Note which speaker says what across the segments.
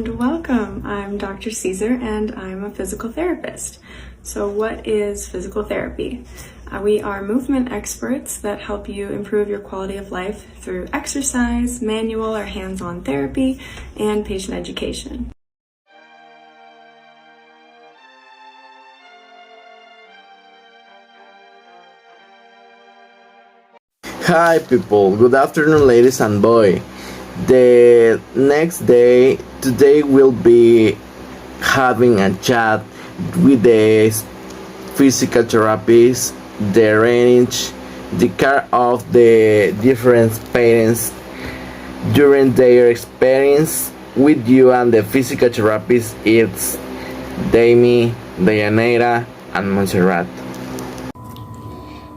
Speaker 1: and welcome. I'm Dr. Caesar and I'm a physical therapist. So what is physical therapy? We are movement experts that help you improve your quality of life through exercise, manual or hands-on therapy, and patient education.
Speaker 2: Hi people, good afternoon ladies and boys. The next day, today we'll be having a chat with the physical therapists, the range, the care of the different parents during their experience with you and the physical therapist. It's Damie, Dayanera and Montserrat.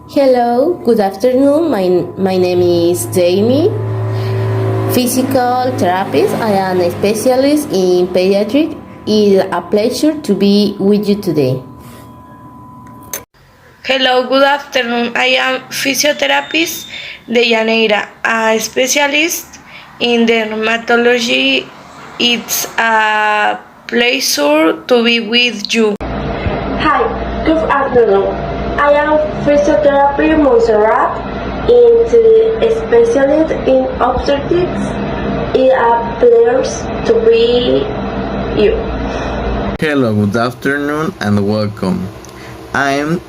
Speaker 3: Hello, good afternoon. My name is Jamie, physical therapist. I am a specialist in pediatrics. It's a pleasure to be with you today.
Speaker 4: Hello, good afternoon. I am physiotherapist Deyaneira, a specialist in dermatology. It's a pleasure to be with you.
Speaker 5: Hi, good afternoon. I am physiotherapist Montserrat, a specialist in obstetrics. It's a pleasure to be you.
Speaker 2: Hello, good afternoon and welcome. I am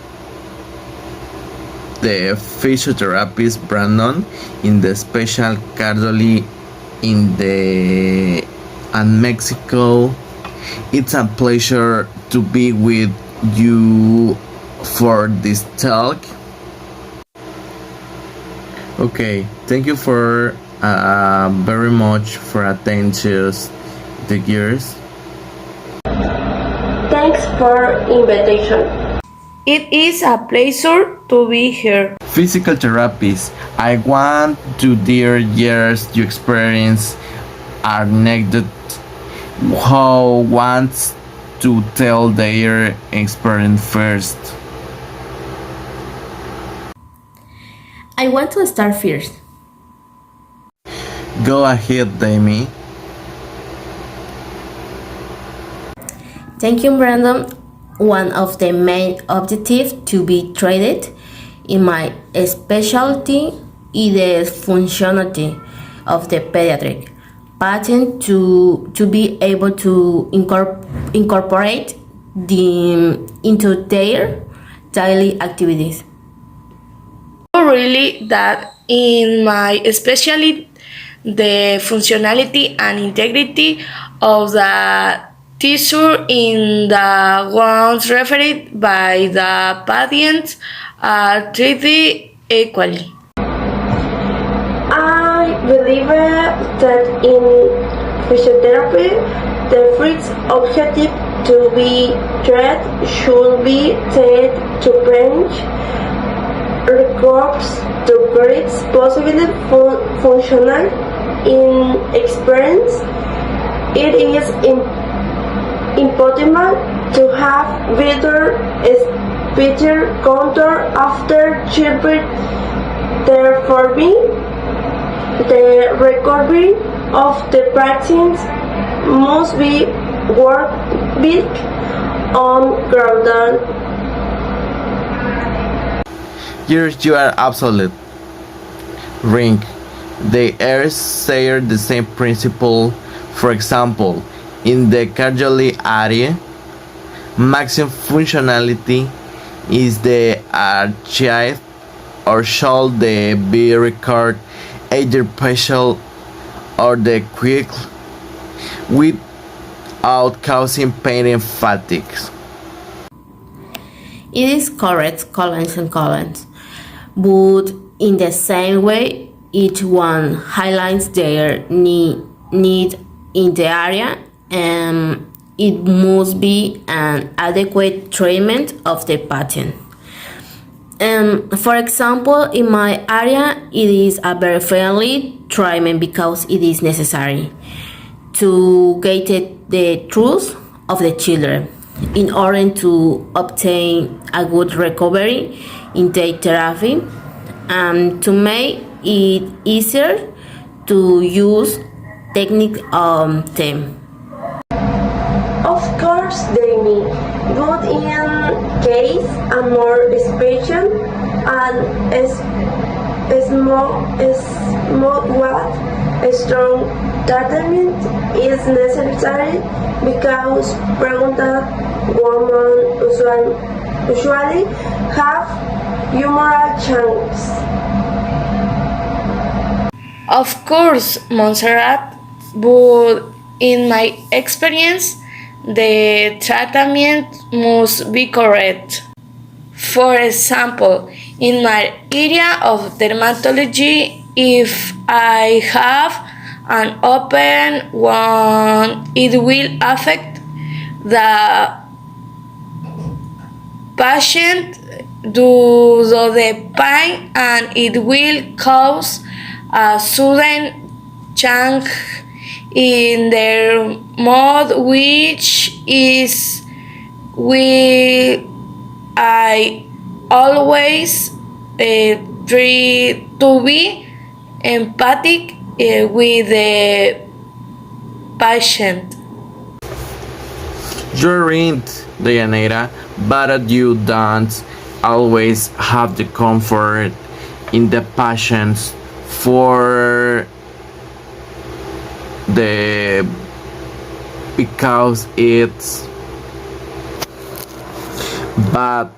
Speaker 2: the physiotherapist Brandon in the special cardiology in Mexico. It's a pleasure to be with you for this talk. Okay, thank you for very much for attending to the years.
Speaker 5: Thanks for invitation.
Speaker 4: It is a pleasure to be here.
Speaker 2: Physical therapist, I want to hear years you experience anecdote. Who wants to tell their experience first?
Speaker 3: I want to start first.
Speaker 2: Go ahead, Damie.
Speaker 3: Thank you, Brandon. One of the main objectives to be treated in my specialty is the functionality of the pediatric patient to be able to incorporate into their daily activities.
Speaker 4: Really, that in my specialty, the functionality and integrity of the tissue in the ones referred by the patients are treated equally.
Speaker 5: I believe that in physiotherapy, the first objective to be treated should be to prevent records to greatest possible functional in experience. It is important to have better control after childbirth. Therefore, the recovery of the patients must be worked with on gradual.
Speaker 2: Yes, you are absolute. Ring. They are share the same principle. For example, in the cardiology area, maximum functionality is the achieved or should be recorded either partial or the quick without causing pain and fatigue.
Speaker 3: It is correct, colons and colons, but in the same way, each one highlights their need in the area, and it must be an adequate treatment of the patient. For example, in my area, it is a very friendly treatment because it is necessary to get the truth of the children in order to obtain a good recovery in their therapy and to make it easier to use technique them.
Speaker 5: Of course, they mean good in case a more special and small what a strong treatment is necessary because pregnant women usually have humoral changes.
Speaker 4: Of course, Montserrat, but in my experience, the treatment must be correct. For example, in my area of dermatology, if I have an open one, it will affect the patient due to the pain and it will cause a sudden change in their mood, which is we I always try to be empathic with the patient.
Speaker 2: You're right, Dianera, but you don't always have the comfort in the patients for the because it's but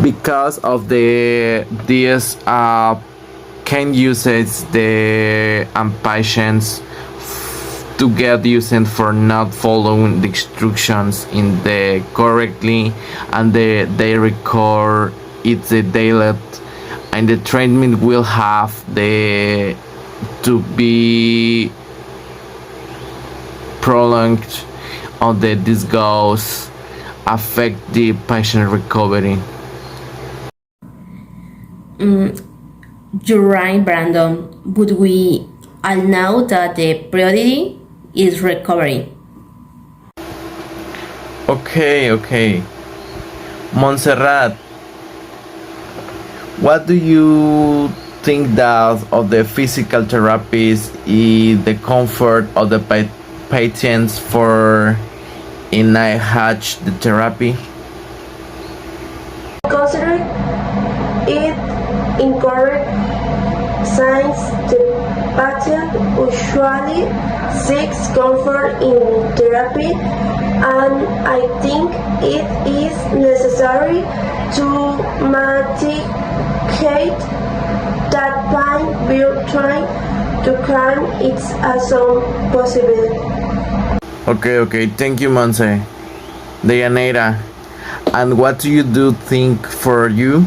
Speaker 2: because of the this can uses the patients to get used for not following the instructions in the correctly and they record it's a daily and the treatment will have the to be prolonged or the this goes affect the patient recovery.
Speaker 3: You're right, Brandon. But we all know that the priority is recovery.
Speaker 2: Okay. Montserrat, what do you think that of the physical therapies is the comfort of the patients for in hatch the therapy?
Speaker 5: Consider it incorrect since the patient usually seeks comfort in therapy, and I think it is necessary to mitigate that pain by trying to calm it as soon as possible.
Speaker 2: Okay, thank you, Monse. Dianera, and what do you think for you?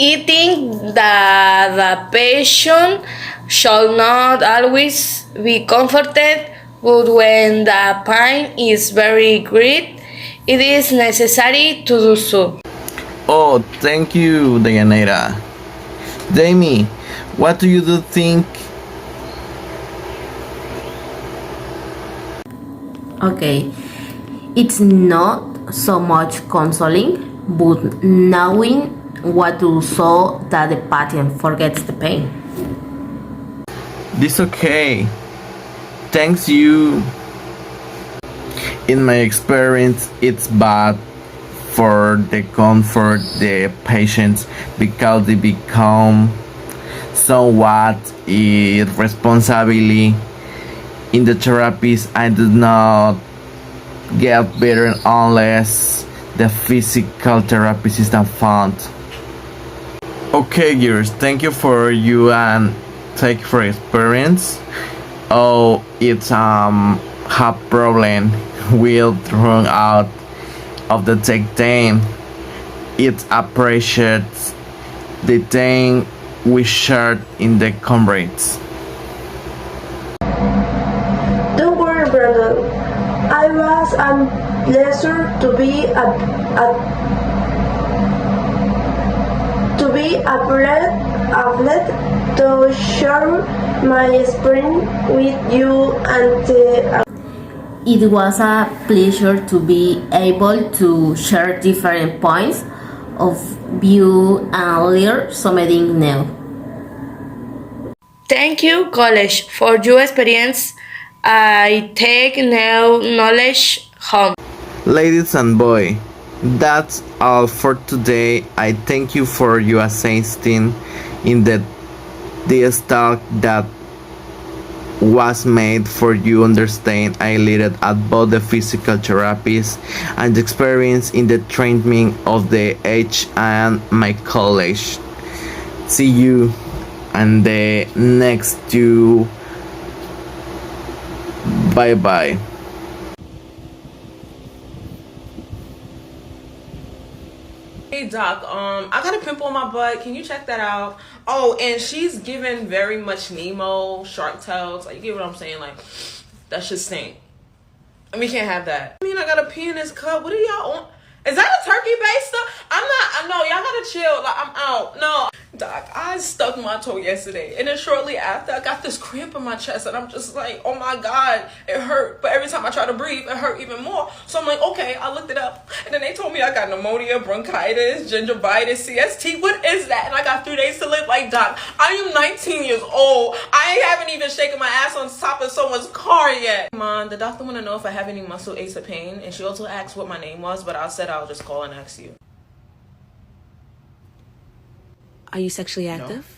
Speaker 4: I think that the patient should not always be comforted, but when the pain is very great, it is necessary to do so.
Speaker 2: Oh, thank you, Dianera. Jamie, what do you think?
Speaker 3: Okay, it's not so much consoling, but knowing what to so that the patient forgets the pain.
Speaker 2: This okay. Thanks you. In my experience, it's bad for the comfort the patients because they become somewhat irresponsibility in the therapies. I do not get better unless the physical therapist is not found. Okay, girls, thank you for you and thank you for experience. Oh, it's have problem will run out of the tech time. It appreciates the thing we shared in the comrades.
Speaker 5: Don't worry, Brandon. I was a pleasure to be a to share my experience with you and
Speaker 3: It was a pleasure to be able to share different points of view and learn something new.
Speaker 4: Thank you, college, for your experience. I take new knowledge home.
Speaker 2: Ladies and boys, that's all for today. I thank you for your assisting in this talk that was made for you understand I learned about the physical therapies and the experience in the training of the H and my college. See you and the next two. Bye bye.
Speaker 6: Hey doc, I got a pimple on my butt. Can you check that out? Oh, and she's giving very much Nemo, Shark Tales. Like, you get what I'm saying? Like, that should stink. And we can't have that. I mean, I gotta pee in this cup. What are y'all on? Is that a turkey baster? No, y'all gotta chill. Like, I'm out. No. Doc, I stuck my toe yesterday. And then shortly after, I got this cramp in my chest. And I'm just like, oh my God, it hurt. But every time I try to breathe, it hurt even more. So I'm like, okay, I looked it up. And then they told me I got pneumonia, bronchitis, gingivitis, CST. What is that? And I got 3 days to live. Like, doc, I am 19 years old. I haven't even shaken my ass on top of someone's car yet. Mom, the doctor want to know if I have any muscle aches or pain. And she also asked what my name was. But I said I'll just call and ask you.
Speaker 7: Are you sexually active?